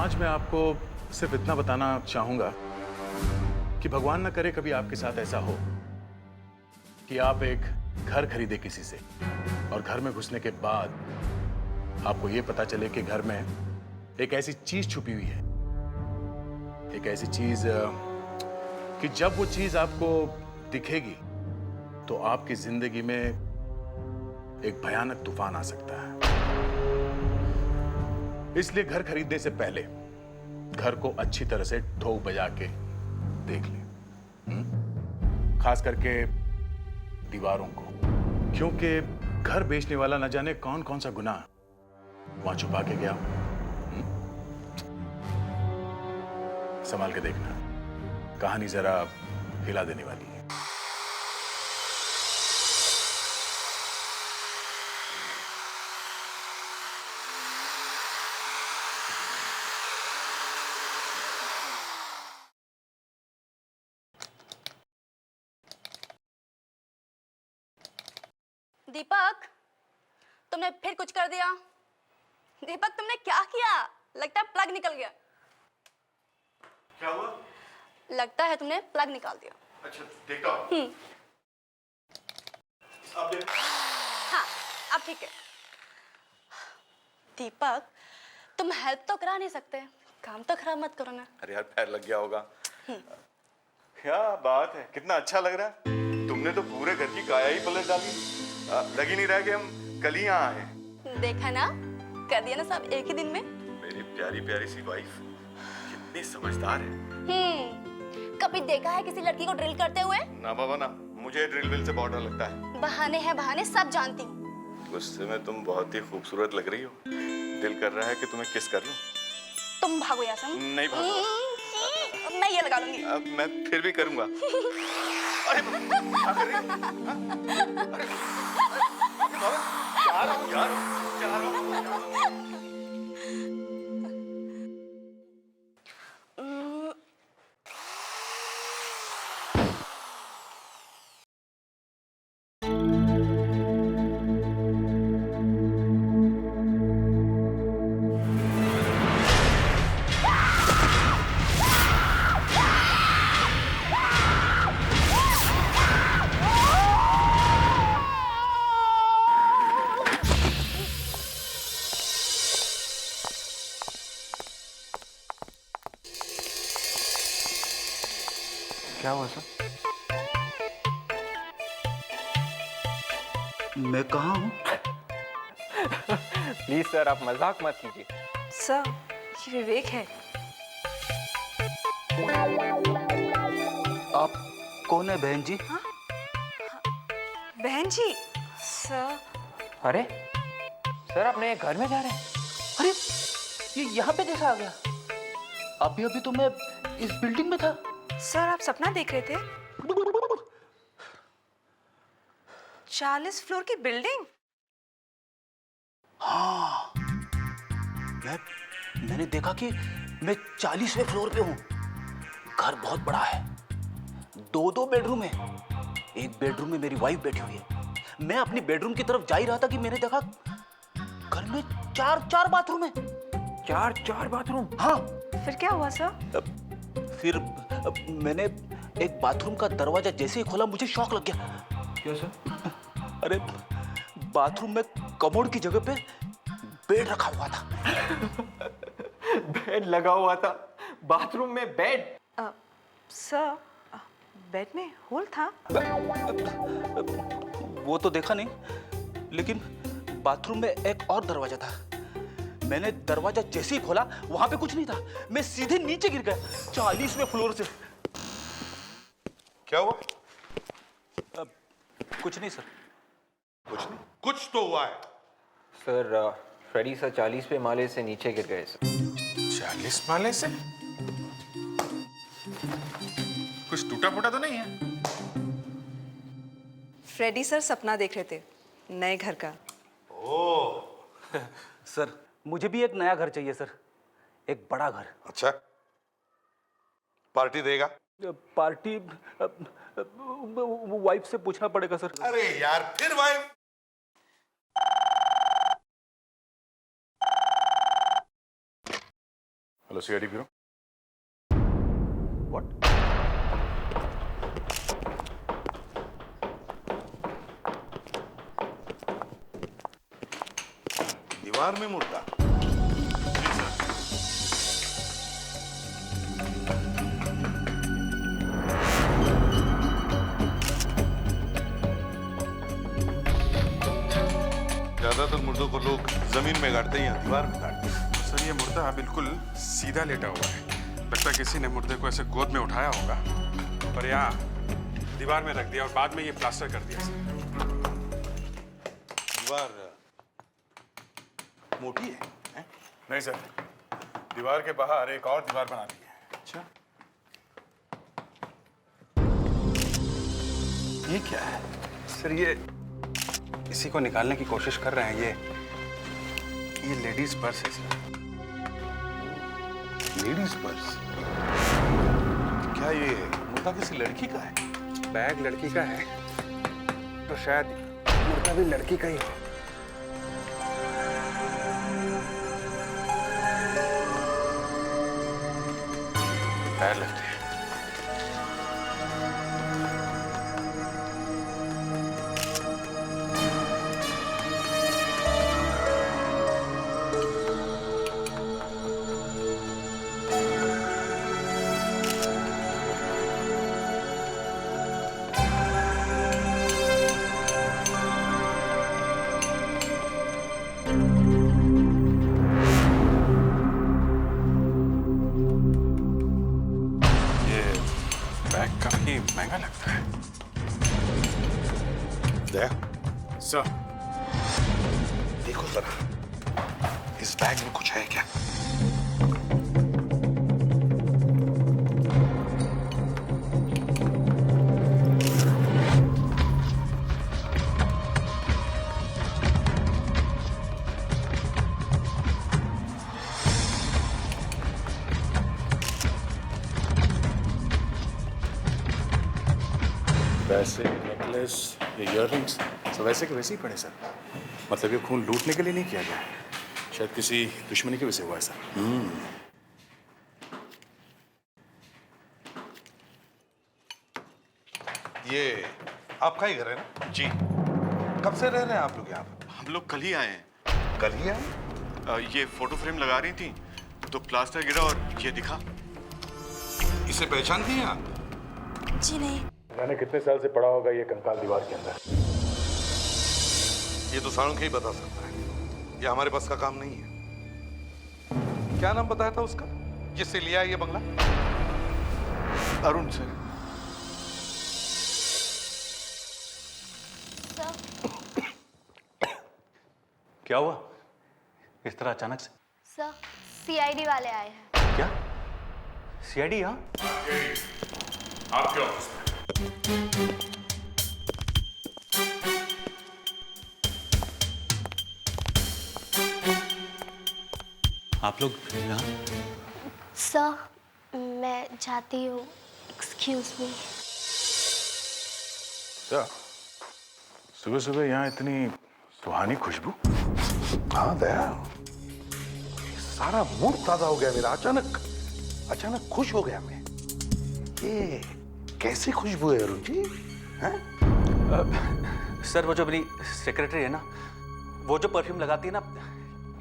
आज मैं आपको सिर्फ इतना बताना चाहूंगा कि भगवान न करे कभी आपके साथ ऐसा हो कि आप एक घर खरीदे किसी से और घर में घुसने के बाद आपको यह पता चले कि घर में एक ऐसी चीज छुपी हुई है, एक ऐसी चीज कि जब वो चीज आपको दिखेगी तो आपकी जिंदगी में एक भयानक तूफान आ सकता है। इसलिए घर खरीदने से पहले घर को अच्छी तरह से ठोक बजा के देख ले, खास करके दीवारों को, क्योंकि घर बेचने वाला न जाने कौन कौन सा गुनाह वहां छुपा के गया। संभाल के देखना, कहानी जरा हिला देने वाली है। दीपक, तुमने फिर कुछ कर दिया। दीपक, तुमने क्या किया? लगता है प्लग निकल गया। क्या हुआ? लगता है तुमने प्लग निकाल दिया। अच्छा, देखता हूं। अब देख। हाँ, अब ठीक है। दीपक, तुम हेल्प तो करा नहीं सकते, काम तो खराब मत करो ना। अरे यार, पैर लग गया होगा। क्या बात है, कितना अच्छा लग रहा है। तुमने तो पूरे घर की काया ही पलट डाली। लग ही नहीं रहा कि हम कल ही यहाँ आए। देखा ना, कर दिया ना सब एक ही दिन में। मेरी प्यारी प्यारी सी वाइफ कितनी समझदार है। कभी देखा है किसी लड़की को ड्रिल करते हुए? ना बाबा ना, मुझे ड्रिल विल से बहुत डर लगता है। बहाने हैं बहाने, सब जानती हूँ। गुस्से में तुम बहुत ही खूबसूरत लग रही हो। दिल कर रहा है कि तुम्हें किस कर लूं। तुम भागो यहाँ से। नहीं भागो। मैं ये लगा लूंगी। अब मैं फिर भी करूंगा। अरे क्या कर रही हो? अरे बाबा, क्या रहा हूं? क्या हुआ सर? मैं कहाँ हूँ? प्लीज सर, आप मजाक मत कीजिए। सर, ये विवेक है। आप कौन है बहन जी? हाँ? बहन जी? सर। अरे सर, अपने घर में जा रहे हैं? अरे ये यहाँ पे कैसा आ गया? अभी अभी तो मैं इस बिल्डिंग में था। सर, आप सपना देख रहे थे? 40 फ्लोर की बिल्डिंग? हाँ, मैंने देखा कि मैं 40वें फ्लोर पे हूँ। घर बहुत बड़ा है, दो बेडरूम है। एक बेडरूम में मेरी वाइफ बैठी हुई है। मैं अपनी बेडरूम की तरफ जा ही रहा था कि मैंने देखा घर में चार बाथरूम है। चार बाथरूम? हाँ। फिर क्या हुआ सर? फिर मैंने एक बाथरूम का दरवाजा जैसे ही खोला, मुझे शॉक लग गया। क्या सर? अरे बाथरूम में कमोड की जगह पे बेड रखा हुआ था। बेड लगा हुआ था? बाथरूम में बेड? सर, बेड में होल था? वो तो देखा नहीं, लेकिन बाथरूम में एक और दरवाजा था। मैंने दरवाजा जैसे ही खोला, वहां पे कुछ नहीं था। मैं सीधे नीचे गिर गया 40वें फ्लोर से। क्या हुआ? कुछ नहीं सर। कुछ नहीं, कुछ तो हुआ है। सर, फ्रेडी सर 40वें माले से नीचे गिर गए सर। 40 माले से? कुछ टूटा फूटा तो नहीं है? फ्रेडी सर सपना देख रहे थे नए घर का। ओह सर, मुझे भी एक नया घर चाहिए सर, एक बड़ा घर। अच्छा, पार्टी देगा? पार्टी वाइफ से पूछना पड़ेगा सर। अरे यार, फिर wife? Hello CID bureau. What? दीवार में मुर्दा। ज्यादातर मुर्दों को लोग जमीन में गाड़ते हैं या दीवार में गाड़ते हैं। सर ये मुर्दा बिल्कुल सीधा लेटा हुआ है। लगता है किसी ने मुर्दे को ऐसे गोद में उठाया होगा और यहाँ दीवार में रख दिया और बाद में ये प्लास्टर कर दिया सर। दीवार मोटी है? नहीं सर, दीवार के बाहर एक और दीवार बना दी है। अच्छा, ये क्या है? सर ये इसी को निकालने की कोशिश कर रहे हैं। ये लेडीज पर्स है सर। Ladies purse? क्या ये मुर्दा किसी लड़की का है? बैग लड़की का है तो शायद मुर्दा भी लड़की का ही हो। पैर लगते हैं। काफी महंगा लगता है। दया, सर, देखो जरा, इस बैग में कुछ है क्या? वैसे नेकलेस, ये इयररिंग्स सब वैसे के वैसे ही पड़े सर। मतलब ये खून लूटने के लिए नहीं किया गया है, शायद किसी दुश्मनी की वजह से हुआ है सर। ये आपका ही घर है ना? जी। कब से रह रहे हैं आप लोग यहाँ पे? हम लोग कल ही आए हैं। कल ही आए? ये फोटो फ्रेम लगा रही थी तो प्लास्टर गिरा और ये दिखा। इसे पहचानती हैं आप? जी नहीं। मैंने कितने साल से पड़ा होगा ये कंकाल दीवार के अंदर। ये तो साळुंखे ही बता सकता है, ये हमारे पास का काम नहीं है। क्या नाम बताया था उसका जिससे लिया है ये बंगला? अरुण सर। क्या हुआ इस तरह अचानक से? सर, सीआईडी वाले आए हैं। क्या सीआईडी? यहाँ आपके ऑफिस में। आप लोग यहाँ? सर, मैं जाती हूँ। Excuse me. क्या सुबह सुबह यहाँ इतनी सुहानी खुशबू? हाँ दया, सारा मूड ताजा हो गया मेरा। अचानक खुश हो गया मैं। ये कैसी खुशबू है अरुण जी? हैं? सर वो जो मेरी सेक्रेटरी है ना, वो जो परफ्यूम लगाती है ना,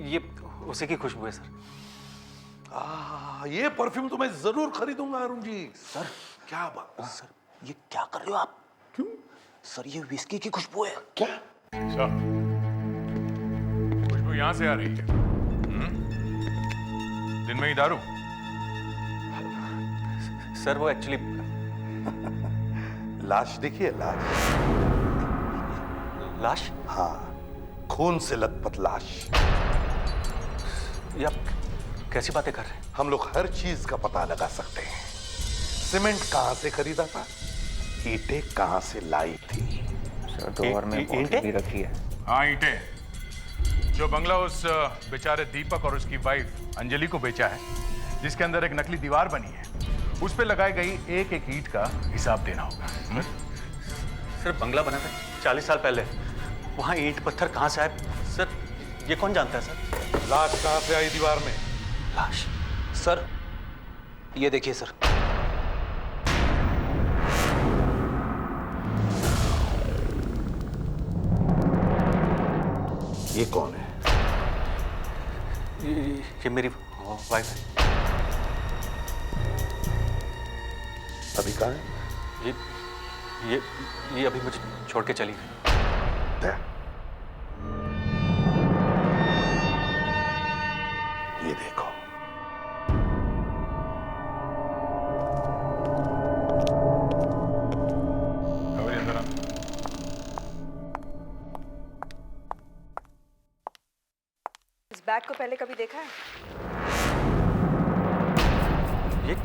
ये उसी की खुशबू है सर। ये परफ्यूम तो मैं जरूर खरीदूंगा अरुण जी। सर क्या बात? सर ये क्या कर रहे हो आप? क्यों? सर ये विस्की की खुशबू है। क्या? अच्छा, खुशबू यहाँ से आ रही है। दिन में ही दारू? सर वो एक्चुअली लाश देखिए, लाश। लाश? हाँ, खून से लथपथ लाश। ये आप कैसी बातें कर रहे हैं? हम लोग हर चीज का पता लगा सकते हैं। सीमेंट कहां से खरीदा था, ईंटें कहां से लाई थी। सर दोबार में ईंटें भी रखी है। हाँ, ईंटें। जो बंगला उस बेचारे दीपक और उसकी वाइफ अंजलि को बेचा है, जिसके अंदर एक नकली दीवार बनी है, उस पे लगाई गई एक एक ईंट का हिसाब देना होगा। सर बंगला बना था 40 साल पहले, वहाँ ईंट पत्थर कहाँ से आए? सर ये कौन जानता है सर? लाश कहां से आई दीवार में? लाश? सर, ये देखिए सर। ये कौन है? ये मेरी वाइफ है। अभी कहाँ है? ये अभी मुझे छोड़ के चली गई। दया। ये देखो, खबरिया अंदर आ। इस बैग को पहले कभी देखा है? ये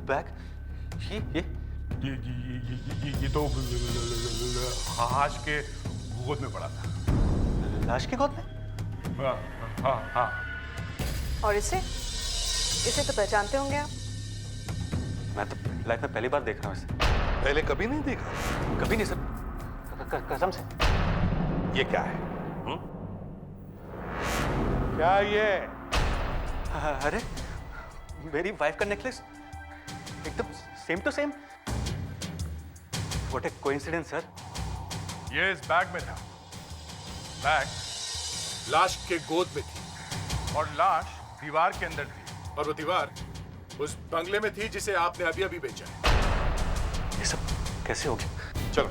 बैग, ये तो लाश के गोद में पड़ा था। लाश के गोद में? हाँ। और इसे तो पहचानते होंगे आप? मैं तो लाइफ में पहली बार देख रहा हूँ इसे। पहले कभी नहीं देखा? कभी नहीं सर, कसम से। ये क्या है? क्या ये? अरे, मेरी वाइफ का नेकलेस एकदम same to same. What a coincidence sir. ये इस बैग में था। बैग लाश के गोद में थी और लाश दीवार के अंदर थी और वो दीवार उस बंगले में थी जिसे आपने अभी अभी बेचा है। ये सब कैसे हो गया? चलो,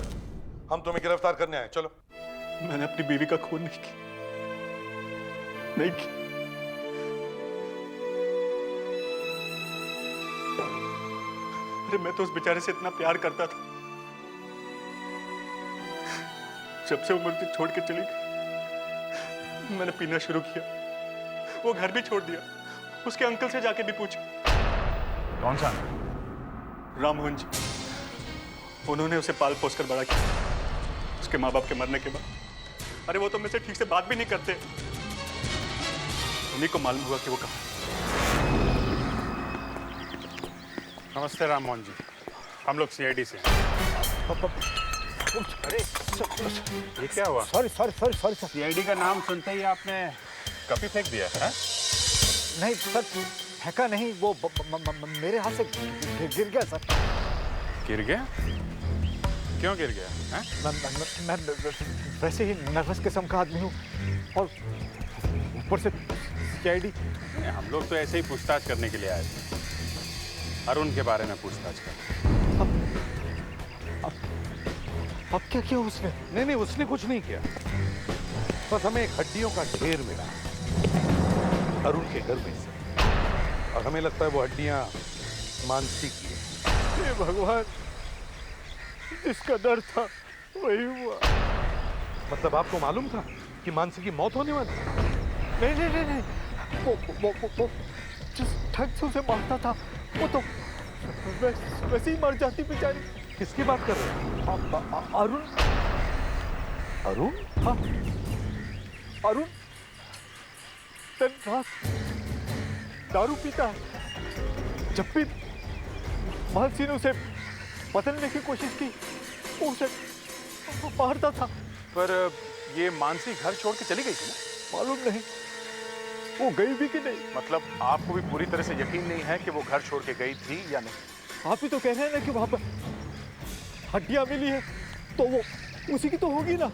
हम तुम्हें गिरफ्तार करने आए, चलो। मैंने अपनी बीवी का खून नहीं किया। अरे मैं तो उस बेचारे से इतना प्यार करता था। जब से वो मुझे छोड़ के चली गई, मैंने पीना शुरू किया। वो घर भी छोड़ दिया। उसके अंकल से जाके भी पूछा। कौन सा? राममोहन जी। उन्होंने उसे पाल पोस कर बड़ा किया उसके माँ बाप के मरने के बाद। अरे वो तो मुझसे ठीक से बात भी नहीं करते। उन्हीं को मालूम हुआ कि वो कहाँ। नमस्ते राममोहन जी, हम लोग सीआईडी से हैं। अरे ये क्या हुआ? Sorry sir. सीआईडी का नाम सुनते ही आपने कॉपी फेंक दिया है? नहीं सर, फेंका नहीं, वो मेरे हाथ से गिर गया सर। गिर गया? क्यों गिर गया? मैं वैसे ही नर्वस किस्म का आदमी हूँ और ऊपर से सीआईडी। हम लोग तो ऐसे ही पूछताछ करने के लिए आए थे। अरुण के बारे में पूछताछ कर। अब क्या किया उसने? नहीं, उसने कुछ नहीं किया। बस हमें एक हड्डियों का ढेर मिला अरुण के घर में से, और हमें लगता है वो हड्डियां मानसी की है। हे भगवान, जिसका डर था वही हुआ। मतलब आपको मालूम था कि मानसी की मौत होने वाली? नहीं, वो जिस ढंग से उसे मारता था वो तो वैसे ही मर जाती बेचारी। किसकी बात कर रहे हैं? अरुण। हाँ, अरुण दिन रात दारू पीता है। जब भी मानसी ने उसे बदलने की कोशिश की, वो उसे मारता था। पर ये मानसी घर छोड़ के चली गई थी ना? मालूम नहीं वो गई भी कि नहीं। मतलब आपको भी पूरी तरह से यकीन नहीं है कि वो घर छोड़ के गई थी या नहीं? आप ही तो कह रहे हैं ना कि वहां पर हड्डियां मिली है, तो वो उसी की तो होगी ना।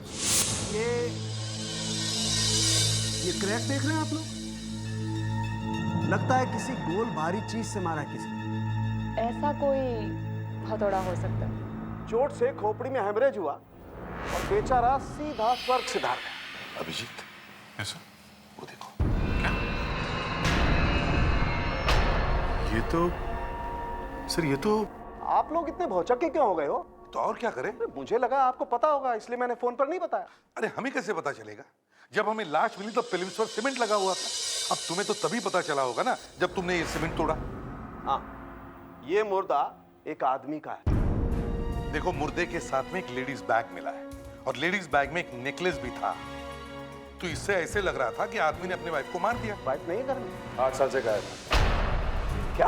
ये क्रैक देख रहे हैं आप लोग? लगता है किसी गोल भारी चीज से मारा किसी। ऐसा कोई हथौड़ा हो सकता है। चोट से खोपड़ी में हेमरेज हुआ और बेचारा सीधा स्वर्ग सिधार गया। अभिजीत, ऐसा? वो देखो। ये तो सर, ये तो आप लोग इतने भौचक्के क्यों हो गए हो? तो और क्या करें? मुझे लगा आपको पता होगा, इसलिए मैंने फोन पर नहीं बताया। अरे हमें कैसे पता चलेगा? जब हमें लाश मिली तब फिल्म्स पर सीमेंट लगा हुआ था। अब तुम्हें तो तभी पता चला होगा ना जब तुमने ये सीमेंट तोड़ा। हाँ, ये मुर्दा एक आदमी का है। देखो, मुर्दे के साथ में एक लेडीज बैग मिला है और लेडीज बैग में एक नेकलेस भी था। तो इससे ऐसे लग रहा था कि आदमी ने अपनी वाइफ को मार दिया। वाइफ नहीं करनी? 8 साल से गायब है। क्या?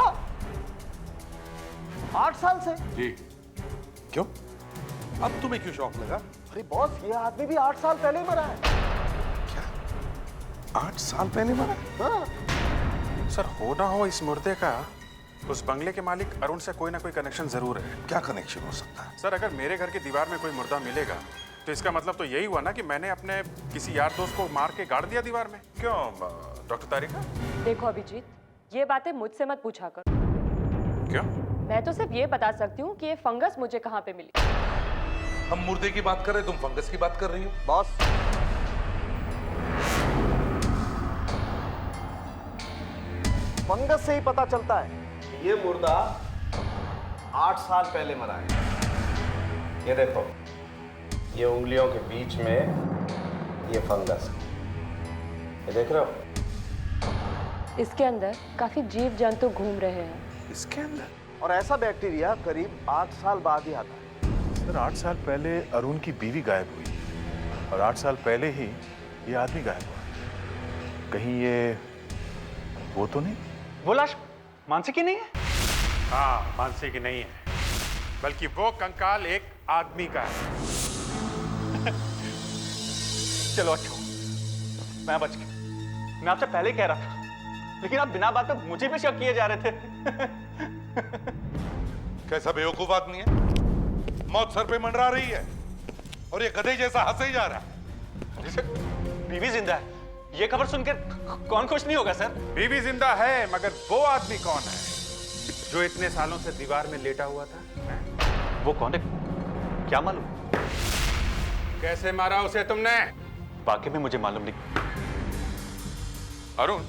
8 साल से? जी। क्यों? अब तुम्हें क्यों शौक लगा? अरे बॉस, ये आदमी भी 8 साल पहले ही मरा है। क्या? 8 साल पहले मरा? हाँ। सर हो ना हो इस मुर्दे का उस बंगले के मालिक अरुण से कोई ना कोई कनेक्शन जरूर है। क्या कनेक्शन हो सकता है? सर अगर मेरे घर की दीवार में कोई मुर्दा मिलेगा तो इसका मतलब तो यही हुआ ना कि मैंने अपने किसी यार दोस्त को मार के गाड़ दिया दीवार में। क्यों डॉक्टर तारिका? देखो अभिजीत, ये बातें मुझसे मत पूछा कर। क्यों? मैं तो सिर्फ ये बता सकती हूँ कि ये फंगस मुझे कहाँ पे मिली। हम मुर्दे की बात कर रहे, तुम फंगस की बात कर रही हो। बॉस, फंगस से ही पता चलता है ये मुर्दा 8 साल पहले मरा है। ये देखो, ये उंगलियों के बीच में ये फंगस, ये देख रहे हो? इसके अंदर काफी जीव जंतु घूम रहे हैं। इसके अंदर? और ऐसा बैक्टीरिया करीब 8 साल बाद ही आता है। सर 8 साल पहले अरुण की बीवी गायब हुई और 8 साल पहले ही ये आदमी गायब हुआ। कहीं ये वो तो नहीं? वो लाश मानसी की नहीं है? हाँ, मानसी की नहीं है, बल्कि वो कंकाल एक आदमी का है। चलो अच्छा, मैं बच गया। मैं आपसे पहले ही कह रहा था, लेकिन आप बिना बात पे मुझे भी शक किए जा रहे थे। कैसा बेवकूफ आदमी है, मौत सर पे मंडरा रही है और ये गधे जैसा हंसे ही जा रहा है। सर, बीवी जिंदा है, ये खबर सुनकर कौन खुश नहीं होगा सर? बीवी जिंदा है, मगर वो आदमी कौन है जो इतने सालों से दीवार में लेटा हुआ था? वो कौन है क्या मालूम? कैसे मारा उसे तुमने? वाकई में मुझे मालूम नहीं। अरुण,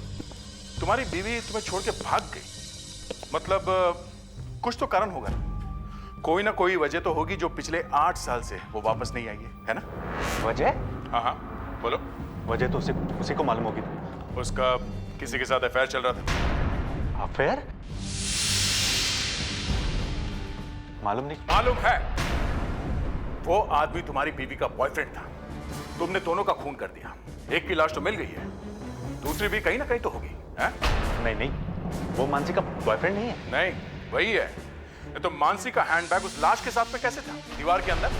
तुम्हारी बीवी तुम्हें छोड़ के भाग गई, मतलब कुछ तो कारण होगा ना? कोई ना कोई वजह तो होगी जो पिछले 8 साल से वो वापस नहीं आई है ना? वजह? हाँ हाँ, बोलो। वजह तो उसी को मालूम होगी। उसका किसी के साथ अफेयर चल रहा था। अफेयर? मालूम नहीं। मालूम है, वो आदमी तुम्हारी बीवी का बॉयफ्रेंड था। तुमने दोनों का खून कर दिया। एक की लाश तो मिल गई है, दूसरी भी कहीं ना कहीं तो होगी। नहीं, वो मानसी का बॉयफ्रेंड नहीं है। नहीं, वही है। तो मानसी का हैंडबैग उस लाश के साथ में कैसे था दीवार के अंदर?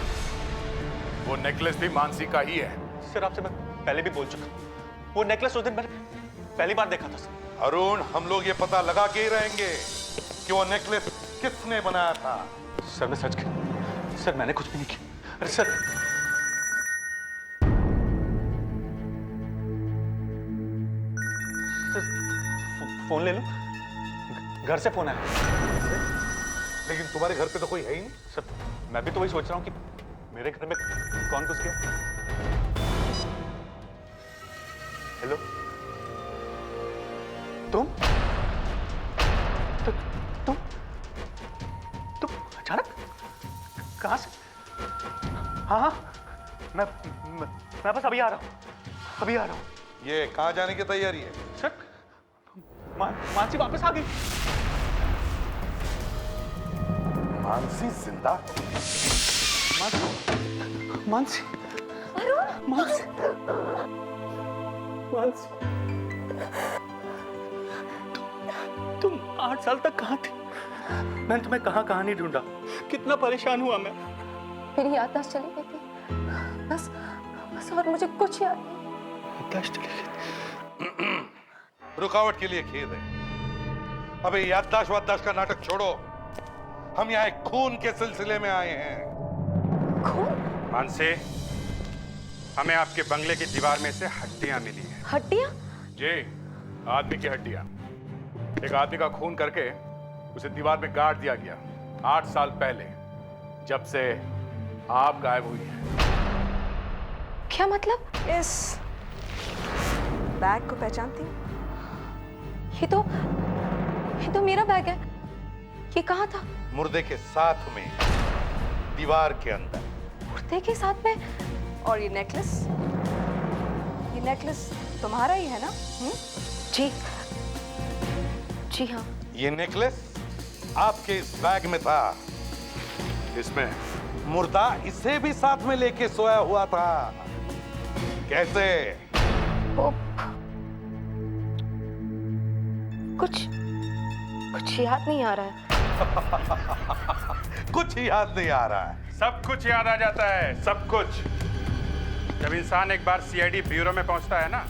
वो नेकलेस भी मानसी का ही है। सर आपसे मैं पहले भी बोल चुका, वो नेकलेस उस दिन मैंने पहली बार देखा था सर। अरुण, हम लोग ये पता लगा के ही रहेंगे कि वो नेकलेस किसने बनाया था। सर मैं सच कह, सर मैंने कुछ भी नहीं किया। अरे सर, फोन ले लो, घर से फोन आया। लेकिन तुम्हारे घर पे तो कोई है ही नहीं। सर मैं भी तो वही सोच रहा हूँ कि मेरे घर में कौन घुस गया। हेलो, तुम अचानक कहां से? हाँ, मैं बस अभी आ रहा हूँ। ये कहाँ जाने की तैयारी है? सर मानसी वापस आ गई। मानसी जिंदा? मानसी तुम 8 साल तक कहाँ थे? मैंने तुम्हें कहाँ नहीं ढूंढा, कितना परेशान हुआ मैं। मेरी याददाश्त चली गई थी, बस और मुझे कुछ याद नहीं। रुकावट के लिए खेद है। अबे याददाश्त वाददाश्त का नाटक छोड़ो, हम यहाँ एक खून के सिलसिले में आए हैं। खून? मानसी, हमें आपके बंगले की दीवार में से हड्डियां मिली हैं। हड्डियां? जी, आदमी की हड्डियां। एक आदमी का खून करके उसे दीवार में गाड़ दिया गया 8 साल पहले, जब से आप गायब हुई हैं। क्या मतलब? इस बैग को पहचानती हूँ। ये तो मेरा बैग है। ये कहाँ था? मुर्दे के साथ में, दीवार के अंदर। मुर्दे के साथ में? और ये नेकलेस तुम्हारा ही है ना? जी हाँ। ये नेकलेस आपके इस बैग में था। इसमें मुर्दा इसे भी साथ में लेके सोया हुआ था। कैसे? कुछ याद नहीं आ रहा है। कुछ याद नहीं आ रहा है। सब कुछ याद आ जाता है, सब कुछ। जब इंसान एक बार सीआईडी ब्यूरो में पहुंचता है ना,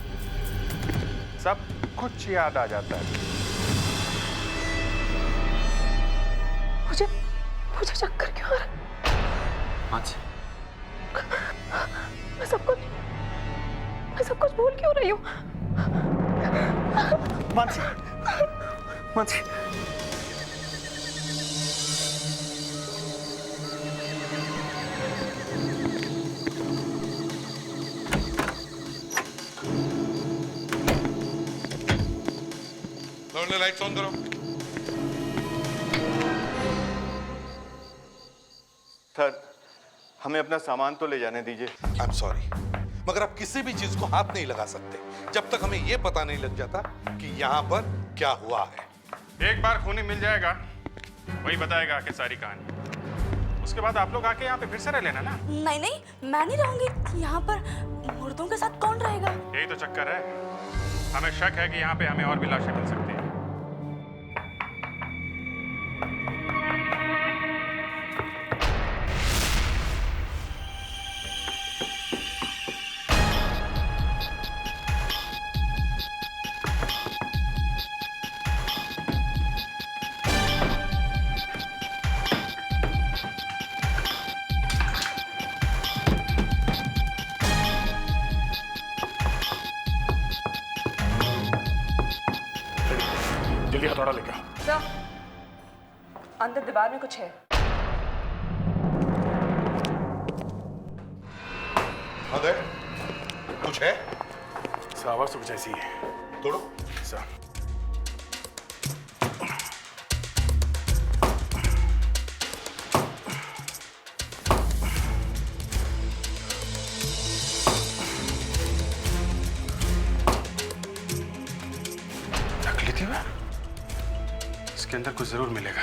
सब कुछ याद आ जाता है। मुझे मुझे चक्कर क्यों आ रहा है? मानसी, मैं सब कुछ भूल क्यों रही हूँ? मानसी, मानसी, लाइट्स ऑन करो। सर हमें अपना सामान तो ले जाने दीजिए। आई एम सॉरी, मगर आप किसी भी चीज को हाथ नहीं लगा सकते जब तक हमें यह पता नहीं लग जाता कि यहाँ पर क्या हुआ है। एक बार खूनी मिल जाएगा, वही बताएगा कि सारी कहानी। उसके बाद आप लोग आके यहाँ पे फिर से रह लेना ना। नहीं नहीं, मैं नहीं रहूंगी यहाँ पर। मुर्दों के साथ कौन रहेगा? यही तो चक्कर है। हमें शक है कि यहाँ पे हमें और भी लाशें मिल सकती हैं। जल्दी हथौड़ा लेके आओ। सर, अंदर दीवार में कुछ है। अदर कुछ है? सर आवाज तो कुछ ऐसी है। तोड़ो। सर नकली थी वह? इसके अंदर कुछ जरूर मिलेगा।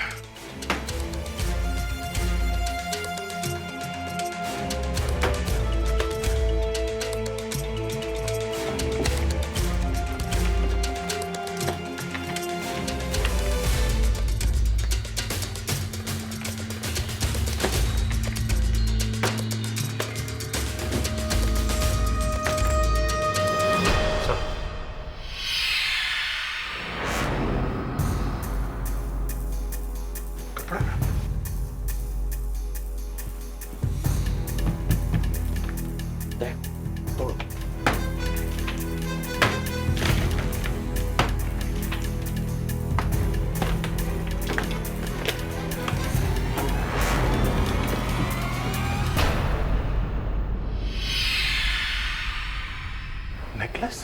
नेकलेस?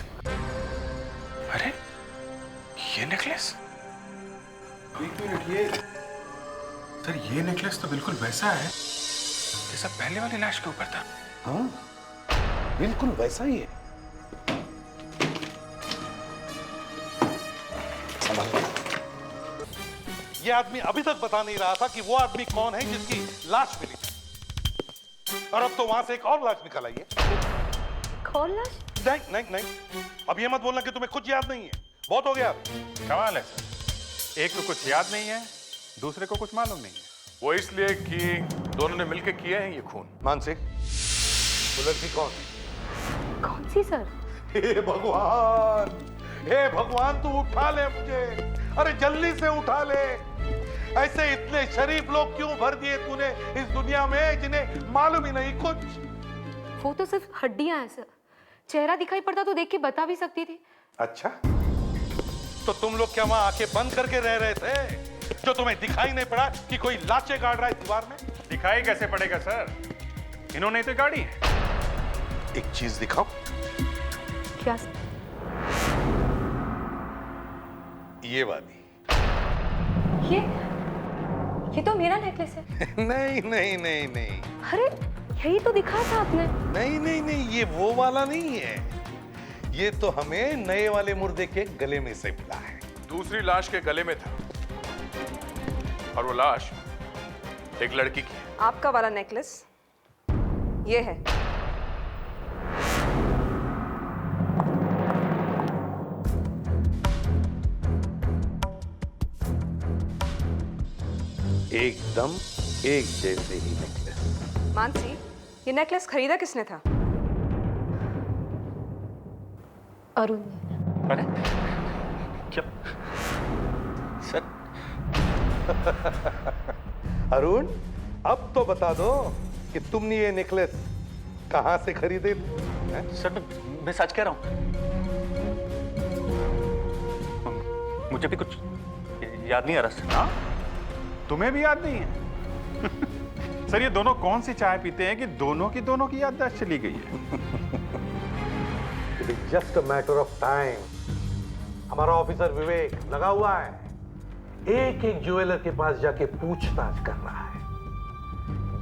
अरे ये नेकलेस? एक मिनट, ये सर, ये नेकलेस तो बिल्कुल वैसा है जैसा पहले वाली लाश के ऊपर था। हाँ बिल्कुल वैसा ही है। ये आदमी अभी तक बता नहीं रहा था कि वो आदमी कौन है जिसकी लाश मिली थी। और अब तो वहां से एक और लाश निकल आई है। कौन लाश? नहीं नहीं नहीं, अब ये मत बोलना कि तुम्हें कुछ याद नहीं है। बहुत हो गया। कमाल है सर, एक को कुछ याद नहीं है, दूसरे को कुछ मालूम नहीं है। वो इसलिए कि दोनों ने मिलकर किया है ये खून। मानसिक, वो लड़की कौन है? कौन सी सर? हे भगवान, हे भगवान, तू उठा ले मुझे। अरे जल्दी से उठा ले। ऐसे इतने शरीफ लोग क्यों भर दिए तूने इस दुनिया में जिन्हें मालूम ही नहीं कुछ। वो तो सिर्फ हड्डियां हैं सर। चेहरा दिखाई पड़ता तो देख के बता भी सकती थी। अच्छा, तो तुम लोग क्या वहां आंखें बंद करके रह रहे थे जो तुम्हें दिखाई नहीं पड़ा कि कोई लाशें गाड़ रहा है दीवार में? दिखाई कैसे पड़ेगा सर, इन्होंने तो गाड़ी है। एक चीज दिखाओ। क्या सर? ये वाली। ये तो मेरा नेकलेस है। नहीं नहीं नहीं नहीं अरे यही तो दिखा था आपने। नहीं नहीं नहीं, ये वो वाला नहीं है। ये तो हमें नए वाले मुर्दे के गले में से मिला है। दूसरी लाश के गले में था और वो लाश एक लड़की की है। आपका वाला नेकलेस ये है। एकदम एक जैसे ही नेकलेस। मानसी, ये नेकलेस खरीदा किसने था? अरुण ने। अरे क्या सर? अरुण, अब तो बता दो कि तुमने ये नेकलेस कहां से खरीदे थे? सर मैं सच कह रहा हूं। मुझे भी कुछ याद नहीं आ रहा सर। हाँ? तुम्हें भी याद नहीं है? सर ये दोनों कौन सी चाय पीते हैं कि दोनों की याददाश्त चली गई है? It is just a matter of time. हमारा ऑफिसर विवेक लगा हुआ है, एक एक ज्वेलर के पास जाके पूछताछ कर रहा है।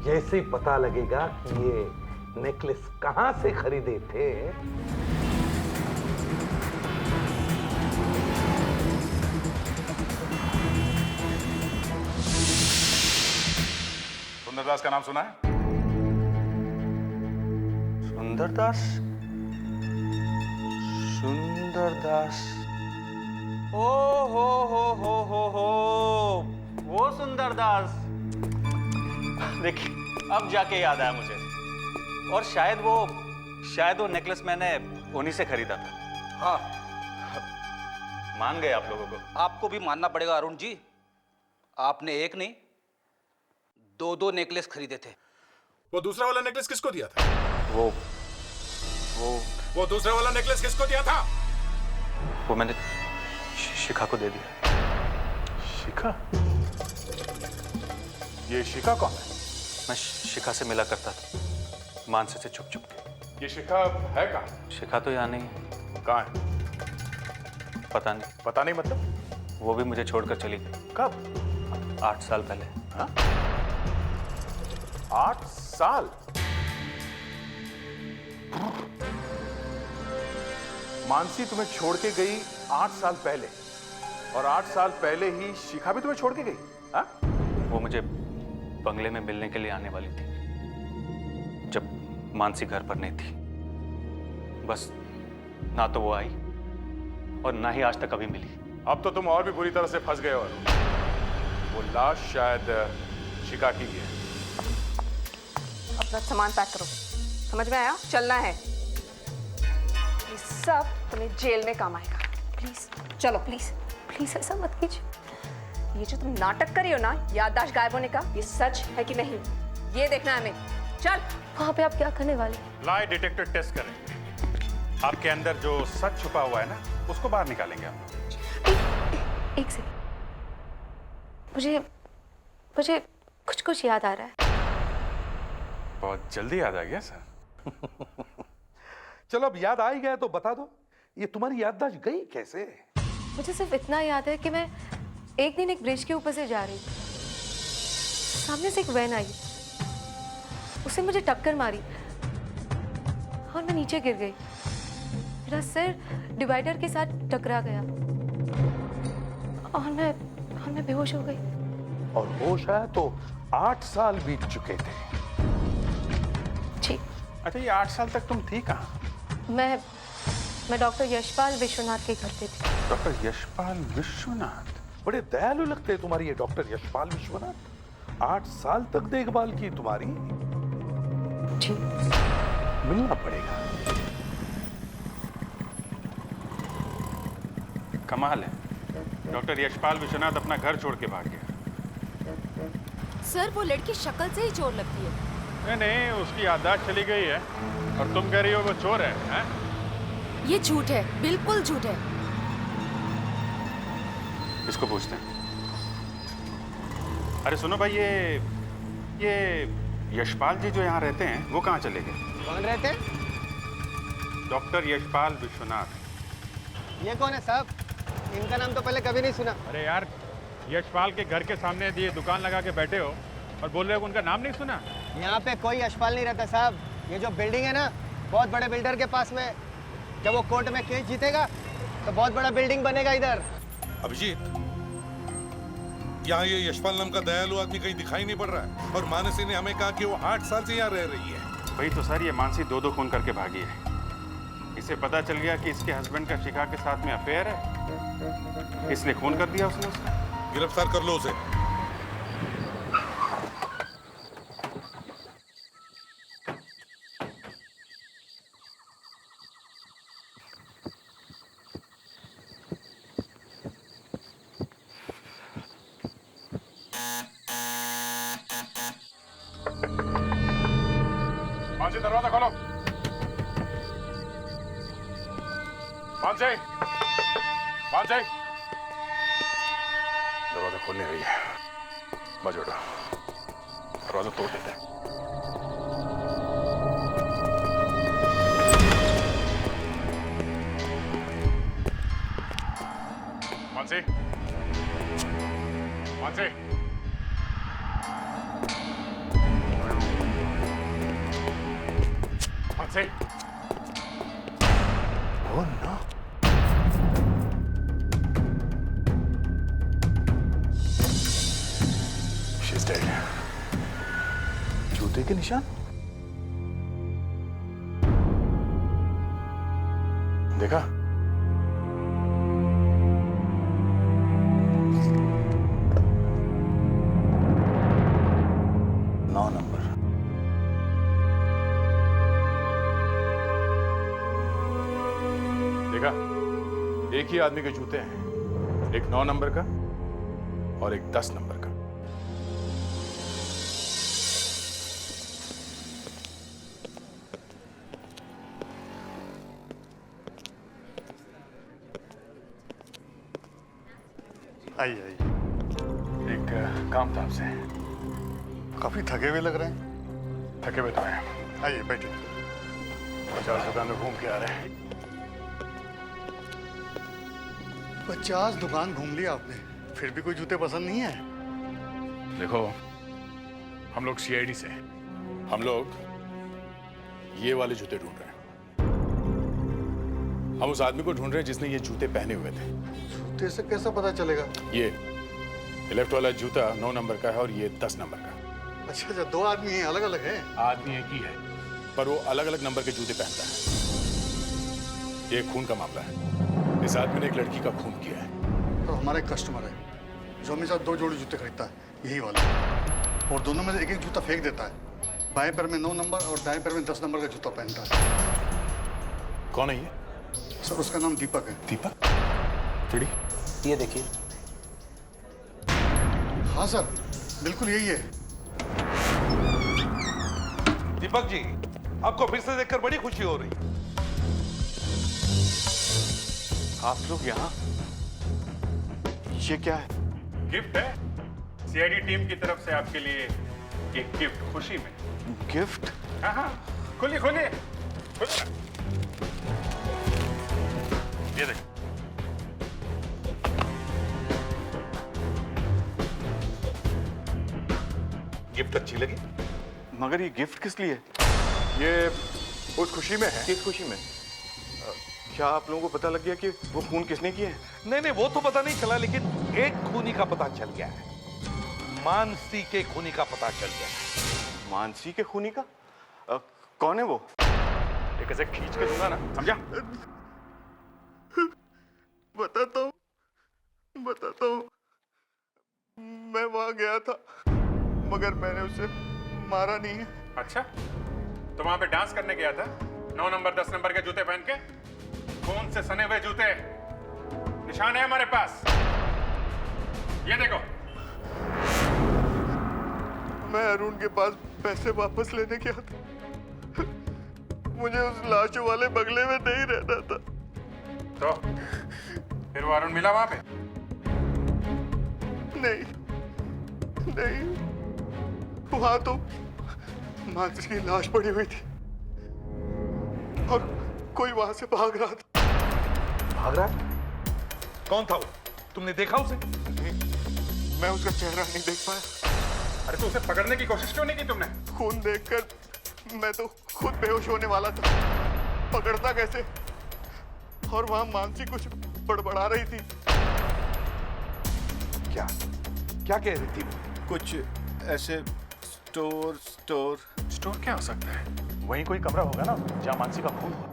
जैसे ही पता लगेगा कि ये नेकलेस कहां से खरीदे थे, सुंदरदास का नाम सुना है? सुंदरदास? सुंदरदास? ओ हो, वो सुंदरदास। देखिए अब जाके याद आया मुझे। और शायद वो नेकलेस मैंने उन्हीं से खरीदा था। हाँ, मान गए आप लोगों को? आपको भी मानना पड़ेगा अरुण जी, आपने एक नहीं दो नेकलेस खरीदे थे। वो दूसरा वाला नेकलेस किसको दिया था? वो दूसरा वाला नेकलेस किसको दिया था? वो मैंने शिखा को दे दिया। शिखा? ये शिखा कौन है? मैं शिखा से मिला करता था, मानसे से छुप के। ये शिखा है कहाँ? शिखा तो यहाँ नहीं है। कहाँ है? पता नहीं। पता नहीं मतलब? वो भी मुझे छोड़कर चली गई। कब? 8 साल पहले। हाँ? 8 साल? मानसी तुम्हें छोड़ के गई 8 साल पहले, और 8 साल पहले ही शिखा भी तुम्हें छोड़ के गई? हाँ? वो मुझे बंगले में मिलने के लिए आने वाली थी जब मानसी घर पर नहीं थी। बस ना तो वो आई और ना ही आज तक कभी मिली। अब तो तुम और भी बुरी तरह से फंस गए हो। वो लाश शायद शिखा की है। अपना सामान पैक करो, समझ में आया? चलना है। ये सब तुम्हें जेल में काम आएगा। प्लीज चलो। प्लीज ऐसा मत कीजिए। ये जो तुम नाटक कर रही हो ना, याददाश्त गायब होने का, ये सच है कि नहीं, ये देखना है हमें। चल। वहां पे आप क्या करने वाले? लाई डिटेक्टर टेस्ट करें। आपके अंदर जो सच छुपा हुआ है ना, उसको बाहर निकालेंगे हम। एक सेकंड, मुझे कुछ याद आ रहा है। बहुत जल्दी याद आ गया सर। चलो अब याद आ ही गया तो बता दो, ये तुम्हारी याददाश्त गई कैसे? मुझे सिर्फ इतना याद है कि मैं एक दिन एक ब्रिज के ऊपर से जा रही थी, सामने से एक वैन आई, उसने मुझे टक्कर मारी और मैं नीचे गिर गई। मेरा सिर डिवाइडर के साथ टकरा गया और मैं बेहोश हो गई। और होश आया तो 8 साल बीत चुके थे। जी। अच्छा ये 8 साल तक तुम थी कहाँ? मैं डॉक्टर यशपाल विश्वनाथ के घर पे थी। डॉक्टर यशपाल विश्वनाथ? बड़े दयालु लगते हैं तुम्हारी ये डॉक्टर यशपाल विश्वनाथ। 8 साल तक देखभाल की तुम्हारी। जी। मिलना पड़ेगा। कमाल है, डॉक्टर यशपाल विश्वनाथ अपना घर छोड़ के भाग गया। सर वो लड़की शक्ल से ही चोर लगती है। नहीं, उसकी याददाश्त चली गई है और तुम कह रही हो वो चोर है, हैं? ये झूठ है, बिल्कुल झूठ है। इसको पूछते हैं। अरे सुनो भाई, ये यशपाल जी जो यहाँ रहते हैं वो कहाँ चले गए? कौन रहते हैं? डॉक्टर यशपाल विश्वनाथ। ये कौन है साहब? इनका नाम तो पहले कभी नहीं सुना। अरे यार, यशपाल के घर के सामने ये दुकान लगा के बैठे हो और बोल रहे हो उनका नाम नहीं सुना? यहाँ पे कोई यशपाल नहीं रहता साहब। ये जो बिल्डिंग है ना, बहुत बड़े बिल्डर के पास में। जब वो कोर्ट में केस जीतेगा तो बहुत बड़ा बिल्डिंग बनेगा इधर। अभिजीत, यहाँ ये यशपाल नाम का दयालु आदमी कहीं दिखाई नहीं पड़ रहा है, और मानसी ने हमें कहा कि वो 8 साल से यहाँ रह रही है। वही तो सर, ये मानसी 2 खून करके भागी है। इसे पता चल गया कि इसके हस्बैंड का शिखा के साथ में अफेयर है, इसलिए खून कर दिया उसने उसका। गिरफ्तार कर लो उसे। मानसी दरवाजा खोलो। मानसी, मानसी, दरवाजा खोलने रही है। मत उठो, दरवाजा तोड़ देते हैं। Mansi, Mansi, Mansi, Oh no. She's dead. जूते के निशान? देखा? नौ नंबर। देखा? एक ही आदमी के जूते हैं, एक 9 नंबर का और एक 10 नंबर का। आइए आइए। एक काम था आपसे। काफी थके हुए लग रहे हैं। थके हुए तो हैं। आइए बैठिए। 50 दुकान में घूम के आ रहे हैं। 50 दुकान घूम लिया आपने, फिर भी कोई जूते पसंद नहीं है? देखो, हम लोग CID से हैं। हम लोग ये वाले जूते ढूंढ रहे हैं। हम उस आदमी को ढूंढ रहे हैं जिसने ये जूते पहने हुए थे। जूते से कैसा पता चलेगा? ये लेफ्ट वाला जूता 9 नंबर का है और ये 10 नंबर का। अच्छा अच्छा, दो आदमी हैं, अलग अलग हैं? आदमी एक ही है, पर वो अलग अलग नंबर के जूते पहनता है। ये खून का मामला है। इस आदमी ने एक लड़की का खून किया है। तो हमारा एक कस्टमर है जो हमेशा 2 जोड़ी जूते खरीदता है, यही वाला, और दोनों में से एक एक जूता फेंक देता है। बाएं पैर में 9 नंबर और दाएं पैर में 10 नंबर का जूता पहनता है। कौन है ये? सर उसका नाम दीपक है। दीपक? चिड़ी? ये देखिए। हाँ सर, बिल्कुल यही है। दीपक जी, आपको फिर से देखकर बड़ी खुशी हो रही। आप लोग यहाँ? ये क्या है? गिफ्ट है CID टीम की तरफ से आपके लिए, एक गिफ्ट खुशी में। गिफ्ट? हाँ हाँ, खोलिए खोलिए खोलिए। ये देखो। गिफ्ट अच्छी लगी? मगर ये गिफ्ट किस लिए? ये उस खुशी में है। किस खुशी में? क्या आप लोगों को पता लग गया कि वो खून किसने किया है? नहीं नहीं, वो तो पता नहीं चला, लेकिन एक खूनी का पता चल गया है। मानसी के खूनी का पता चल गया है। मानसी के खूनी का? कौन है वो? एक ऐसे खींच के दूंगा ना, समझा? बताता हूँ। मैं वहां गया था, मगर मैंने उसे मारा नहीं है। अच्छा, तो वहां पे डांस करने गया था 9 नंबर 10 नंबर के जूते पहन के? खून से सने हुए जूते, निशान है हमारे पास, ये देखो। मैं अरुण के पास पैसे वापस लेने गया था। मुझे उस लाशों वाले बंगले में नहीं रहना था। तो फिर वो अरुण मिला वहां पे? नहीं, वहां तो मानसी की लाश पड़ी हुई थी और कोई वहां से भाग रहा था। भाग रहा? कौन था वो? तुमने देखा उसे? मैं उसका चेहरा नहीं देख पाया। अरे तो उसे पकड़ने की कोशिश क्यों नहीं की तुमने? खून देखकर मैं तो खुद बेहोश होने वाला था, पकड़ता कैसे? और वहां मानसी कुछ बड़बड़ा रही थी। क्या कह रही थी? कुछ ऐसे स्टोर क्या हो सकता है? वहीं कोई कमरा होगा ना जहां मानसी का खून हुआ।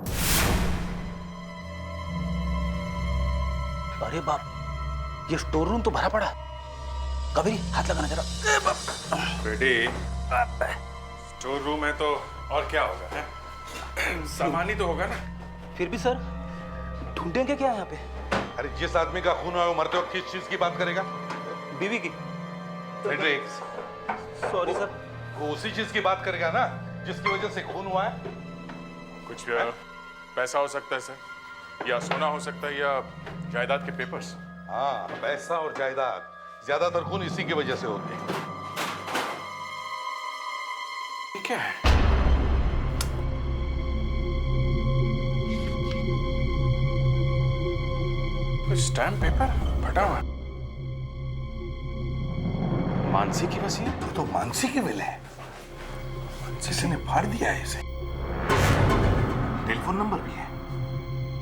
अरे बाप, ये स्टोर रूम तो भरा पड़ा है। कबीर, हाथ लगाना जरा। बेटी, स्टोर रूम है तो और क्या होगा है? सामान ही तो होगा ना। फिर भी सर, ढूंढेंगे क्या यहाँ पे? अरे जिस आदमी का खून हुआ वो मरते वक्त किस चीज की बात करेगा? बीवी की। Frederick, sorry sir. वो उसी चीज की बात करेगा ना जिसकी वजह से खून हुआ है? कुछ पैसा हो सकता है सर, या सोना हो सकता है, या जायदाद के पेपर्स। हाँ, पैसा और जायदाद, ज्यादातर खून इसी की वजह से होते हैं। क्या है? स्टैम्प पेपर फटा हुआ। मानसी की वसीयत? तो मानसी की विल है, किसी ने फाड़ दिया है इसे। टेलीफोन नंबर भी है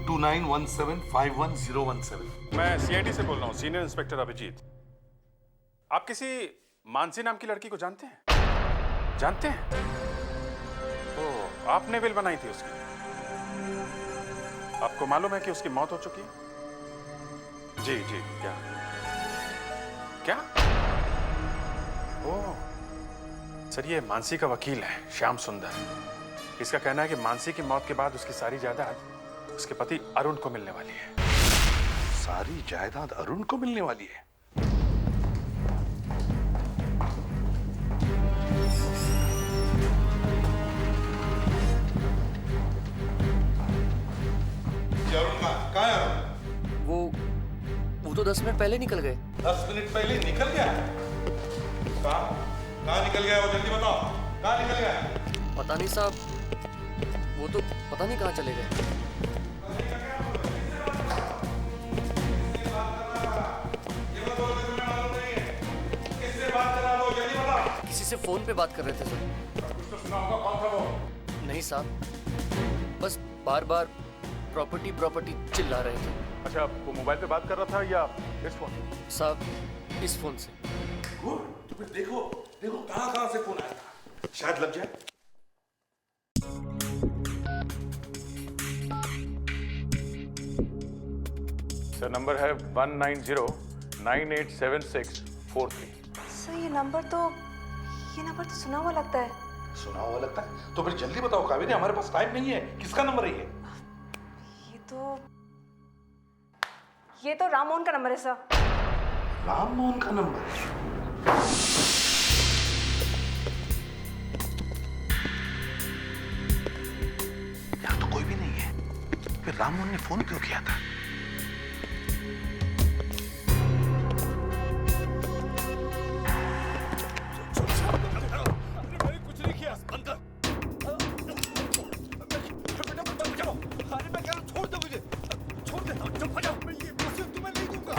2917511017। मैं सीआईडी से बोल रहा हूँ, सीनियर इंस्पेक्टर अभिजीत। आप किसी मानसी नाम की लड़की को जानते हैं? जानते हैं? तो आपने विल बनाई थी उसकी। आपको मालूम है कि उसकी मौत हो चुकी है? जी जी। क्या क्या? ओह सर, ये मानसी का वकील है, श्याम सुंदर। इसका कहना है कि मानसी की मौत के बाद उसकी सारी जायदाद उसके पति अरुण को मिलने वाली है। सारी जायदाद अरुण को मिलने वाली है? अरुण कहाँ है अरुण? वो तो 10 मिनट पहले निकल गए। 10 मिनट पहले निकल गया? कहाँ निकल गया वो, जल्दी बताओ, कहाँ निकल गया? पता नहीं साहब, वो तो पता नहीं कहाँ चले गए। किसी से फोन पे बात कर रहे थे सर। नहीं साहब, बस बार बार प्रॉपर्टी चिल्ला रहे थे। अच्छा, वो मोबाइल पे बात कर रहा था या इस फोन? साहब, इस फोन से। तो फिर देखो कहाँ से फोन आया था, शायद लग जाए। सर नंबर है 190987643। सर ये नंबर तो सुना हुआ लगता है। सुना हुआ लगता है? तो फिर जल्दी बताओ कावेरी, हमारे पास टाइम नहीं है। किसका नंबर है ये? ये तो राम मोहन का नंबर है सर। राम मोहन का नंबर? यहाँ तो कोई भी नहीं है, फिर राम मोहन ने फोन क्यों किया था? कुछ नहीं किया, बंद कर। छोड़ दो मुझे, छोड़ दे, चुप हो जाओ। मैं ये वसीयत तुम्हें नहीं दूंगा।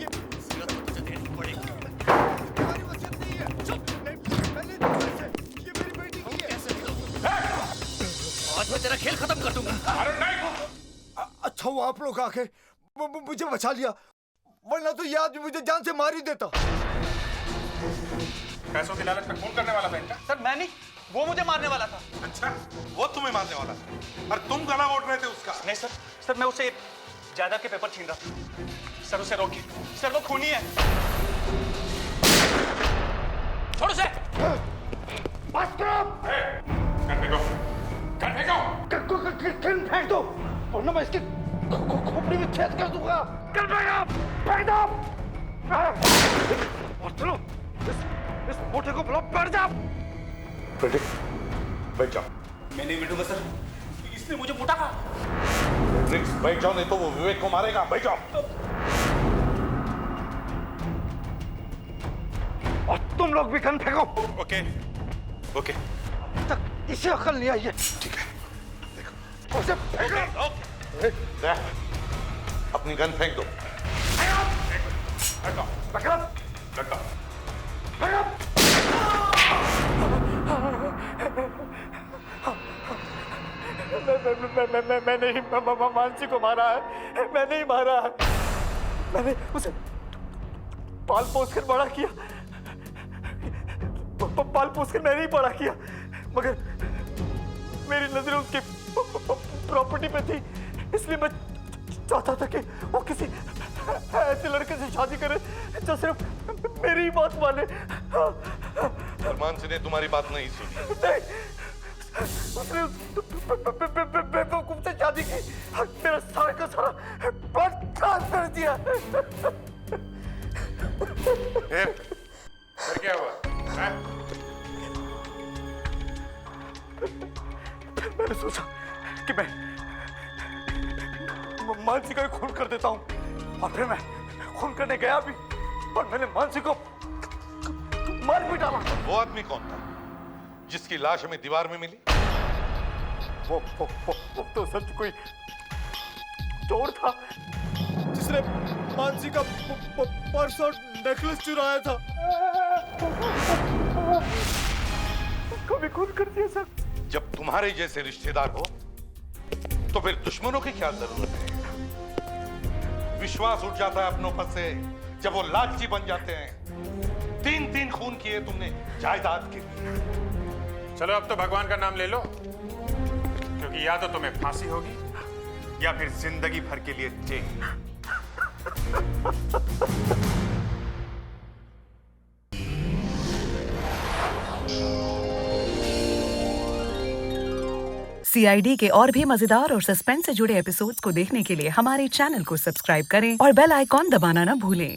ये वसीयत तो तुझे देनी पड़ेगी। तुम्हारी वसीयत नहीं है। चुप, मैं नहीं दूंगा इसे। ये मेरी बेटी की है। आज मैं तेरा खेल खत्म कर दूंगा। अरे नहीं। अच्छा वो आप लोग आके मुझे बचा लिया, वरना तो ये आदमी मुझे जान से मार ही देता। पैसों की लालच में खून करने वाला था इनका? सर मैं नहीं, वो मुझे मारने वाला था। अच्छा, वो तुम्हें मारने वाला था और तुम गला घोट रहे थे उसका? नहीं सर मैं उसे जायदाद के पेपर छीन रहा था। सर उसे रोकिए, सर वो खूनी है। छोड़ उसे। बस करो। गन फेंको, गन फेंको। गन फेंक दो, वरना मैं इसकी खोपड़ी में छेद कर दूंगा। गन फेंक दो। और चलो, इस मोटे को ब्लॉक कर जाओ। फ्रेडरिक, बैठ जाओ। मैं नहीं बैठूंगा सर, इसने मुझे मोटा कहा। फ्रेडरिक, बैठ जाओ, नहीं तो वो विवेक को मारेगा। बैठ जाओ। और तुम लोग भी गन फेंको। Okay okay. तक इसे अकल नहीं आई है। ठीक है, देखो उसे फेंको। अपनी गन फेंक दो। मैं नहीं मानसी को मारा है, मैं नहीं मारा है। मैंने उसे पाल पोस कर बड़ा किया, पाल पोस कर मैंने ही बड़ा किया, मगर मेरी नजरें उसकी प्रॉपर्टी पे थी, इसलिए मैं चाहता था कि वो किसी ऐसे लड़के से शादी करे जो सिर्फ मेरी ही बात माने। मानसी ने तुम्हारी बात नहीं सुनी? नहीं, उसने बेवकूफ से शादी की, मेरा सारा का सारा बर्बाद कर दिया। फिर क्या हुआ? मैंने सोचा कि मैं मानसी का खून कर देता हूँ, और फिर मैं खून करने गया भी, और मैंने मानसी को मार भी डाला। वो आदमी कौन था जिसकी लाश हमें दीवार में मिली? वो तो सच कोई चोर था जिसने मानसी का पर्स और नेकलेस चुराया था। कभी खून कर दिया सर। जब तुम्हारे जैसे रिश्तेदार हो तो फिर दुश्मनों की क्या जरूरत है? विश्वास उठ जाता है अपनों पर से जब वो लालची बन जाते हैं। 3 खून किए तुमने जायदाद के लिए। चलो अब तो भगवान का नाम ले लो, क्योंकि या तो तुम्हें फांसी होगी या फिर जिंदगी भर के लिए जेल। CID के और भी मजेदार और सस्पेंस से जुड़े एपिसोड्स को देखने के लिए हमारे चैनल को सब्सक्राइब करें और बेल आइकॉन दबाना ना भूलें।